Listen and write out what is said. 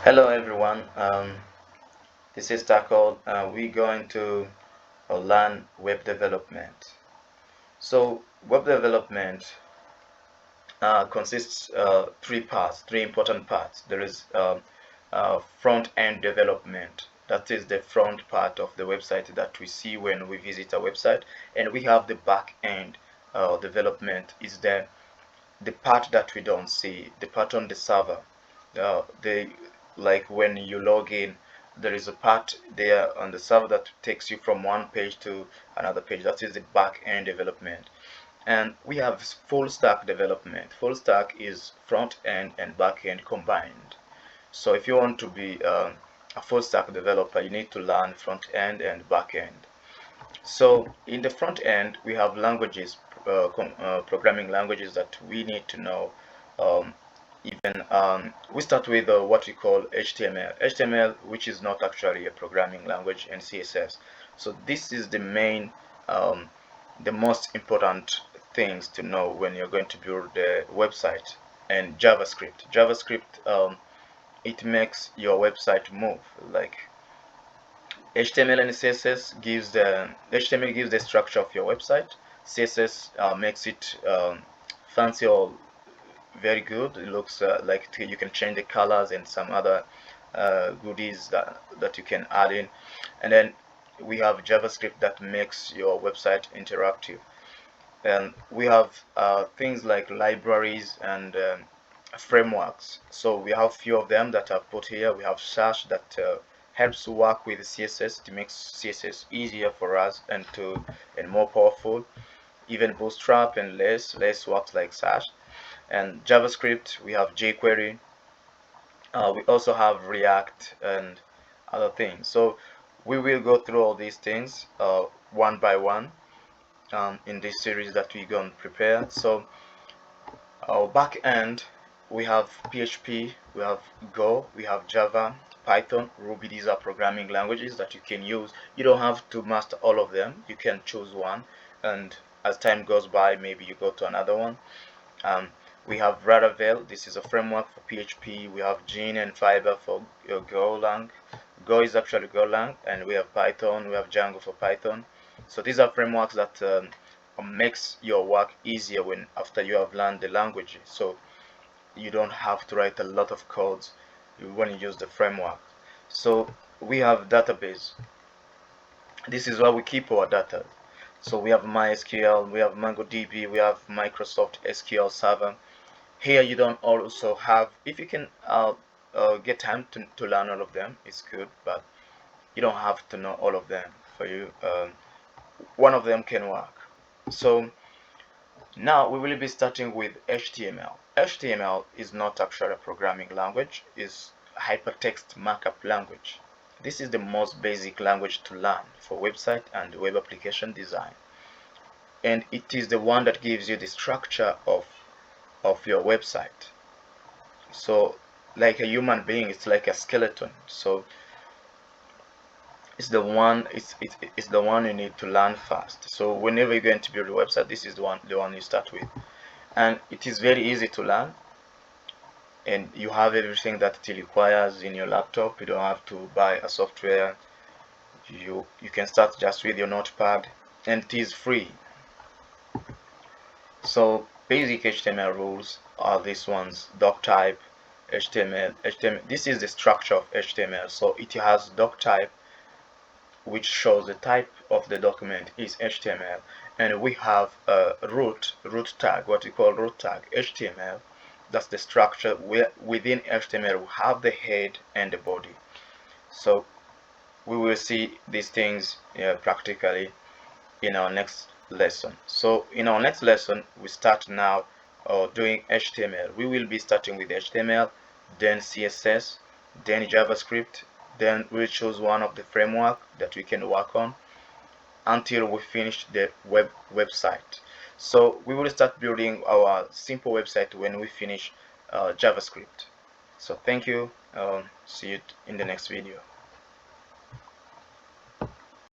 Hello everyone, this is Tackle. We're going to learn web development. So web development consists three important parts. There is front-end development. That is the front part of the website that we see when we visit a website, and we have the back-end development. Is the part that we don't see, the part on the server. The Like when you log in, there is a part there on the server that takes you from one page to another page. That is the back end development. And we have full stack development. Full stack is front end and back end combined. So if you want to be a full stack developer, you need to learn front end and back end. So in the front end, we have languages, programming languages that we need to know. Um, we start with what we call HTML. HTML, which is not actually a programming language, and CSS. So this is the most important things to know when you're going to build the website. And JavaScript. JavaScript, it makes your website move. Like HTML and CSS gives the HTML gives the structure of your website. CSS makes it fancy or very good. It looks like you can change the colors and some other goodies that you can add in. And then we have JavaScript that makes your website interactive. And we have things like libraries and frameworks. So we have few of them that I've put here. We have Sash that helps work with CSS. It makes CSS easier for us and more powerful. Even Bootstrap and Less works like Sash. And JavaScript, we have jQuery. We also have React and other things. So we will go through all these things one by one in this series that we're going to prepare. So our back end, we have PHP, we have Go, we have Java, Python, Ruby. These are programming languages that you can use. You don't have to master all of them. You can choose one, and as time goes by, maybe you go to another one. We have Laravel. This is a framework for PHP. We have Gene and Fiber for Golang. Go is actually Golang, and we have Python. We have Django for Python. So these are frameworks that makes your work easier when after you have learned the language. So you don't have to write a lot of codes when you use the framework. So we have database. This is where we keep our data. So we have MySQL, we have MongoDB, we have Microsoft SQL Server. Here you don't also have, if you can get time to learn all of them, it's good, but you don't have to know all of them. For you, one of them can work. So now we will be starting with HTML. HTML is not actually a programming language, it's hypertext markup language. This is the most basic language to learn for website and web application design. And it is the one that gives you the structure of your website. So like a human being, it's like a skeleton. So it's the one you need to learn fast. So whenever you're going to build a website, this is the one you start with. And it is very easy to learn, and you have everything that it requires in your laptop. You don't have to buy a software. You can start just with your notepad, and it is free. So basic HTML rules are these ones: doc type, HTML. This is the structure of HTML. So it has doc type, which shows the type of the document is HTML, and we have a root tag, what we call root tag HTML. That's the structure. Within HTML we have the head and the body. So we will see these things practically in our next lesson. So in our next lesson, we start now doing HTML. We will be starting with HTML, then CSS, then JavaScript, then we'll choose one of the framework that we can work on until we finish the website. So we will start building our simple website when we finish JavaScript. So thank you. See you in the next video.